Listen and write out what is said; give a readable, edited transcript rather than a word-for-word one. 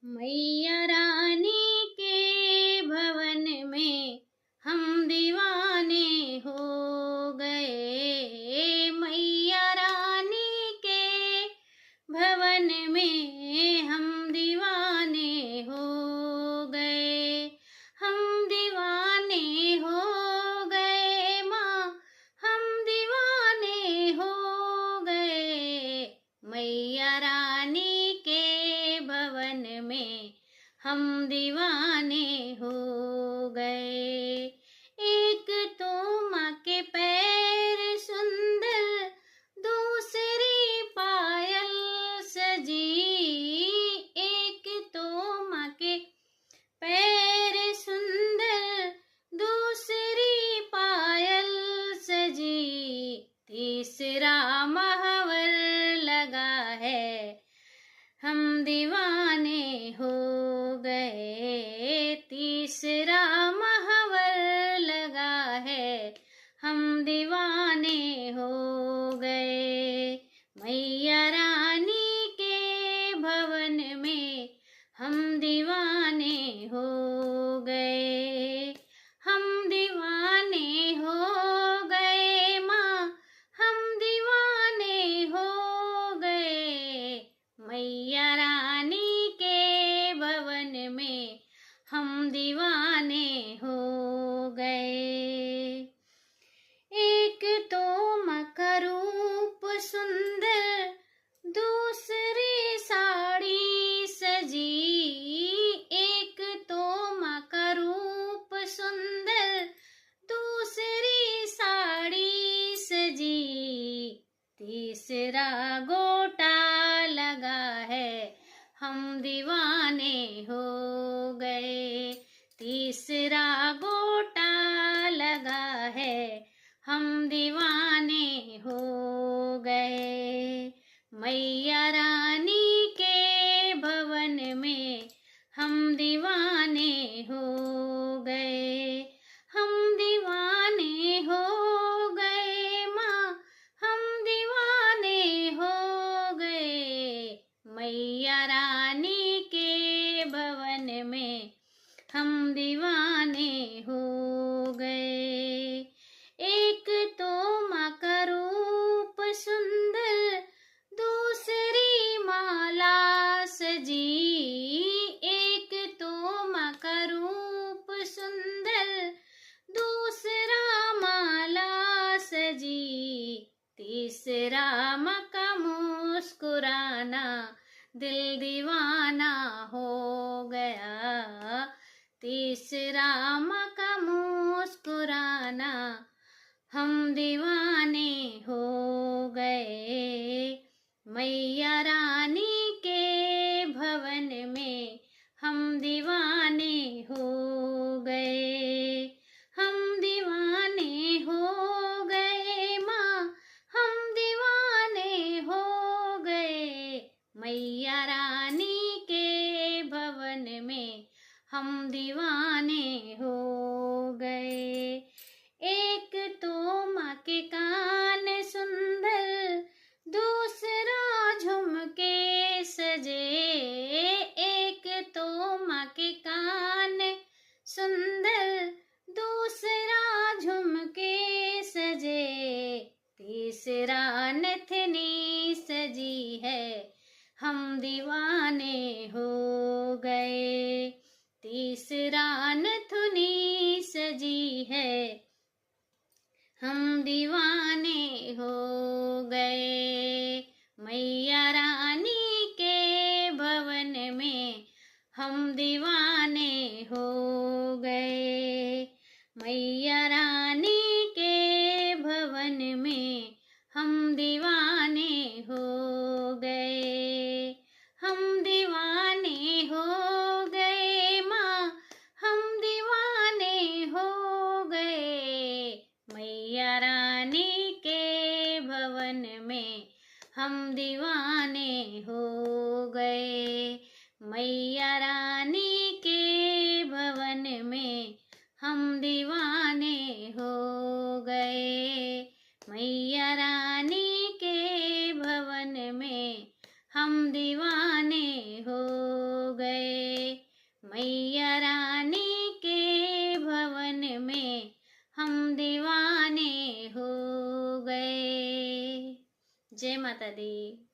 मैया रानी के भवन में हम दीवाने हो गए। मैया रानी के भवन में हम दीवाने हो गए। हम दीवाने हो गए माँ, हम दीवाने हो गए। मैया रानी के भवन में हम दीवाने हो गए। एक तो माँ के पैर सुंदर, दूसरी पायल सजी। एक तो माँ के पैर सुंदर, दूसरी पायल सजी। तीसरा महावर लगा है, हम दीवाने हो गए। तीसरा महावर लगा है, हम दीवाने हो गए। मैया रानी के भवन में हम दीवाने हो गए। हम दीवाने हो गए माँ, हम दीवाने हो गए। मैया रानी के भवन में हम दीवाने हो गए। एक तो माँ का रूप सुंदर, दूसरी साड़ी सजी। एक तो माँ का रूप सुंदर, दूसरी साड़ी सजी। तीसरा गोटा लगा है, हम दीवाने हो गए। तीसरा गोटा लगा है, हम दीवाने हो गए। मैया रानी के भवन में हम दीवाने हो गए। हम दीवाने हो गए माँ, हम दीवाने हो गए। मैया रानी के भवन में हम दीवाने हो गए। एक तो माँ का रूप सुंदर, दूसरी माला सजी। एक तो माँ का रूप सुंदर, दूसरा माला सजी। तीसरा माँ का मुस्कुराना, दिल दीवाना हो गया। तीसरा माँ का मुस्कुराना, हम दीवाने हो गए। मैया रानी के भवन में हम दीवाने हो गए। हम दीवाने हो गए माँ, हम दीवाने हो गए। मैया रानी के भवन में हम दीवाने हो गए। एक तो माँ के कान सुंदर, दूसरा झुमके सजे। एक तो माँ के कान सुंदर, दूसरा झुमके सजे। तीसरा नथनी सजी है, हम दीवाने हो गए। तीसरा नथुनी सजी है, हम दीवाने हो गए। मैया रानी के भवन में हम दीवाने हो गए। मैया रानी के भवन में हम दीवाने हो गए। हम दीवाने हो गए माँ, हम दीवाने हो गए। मैया रानी के भवन में हम दीवाने हो गए। मैया रानी के भवन में हम दीवाने हो गए। मैया रानी के भवन में हम दीवाने हो गए। दीवाने हो गए। जय माता दी।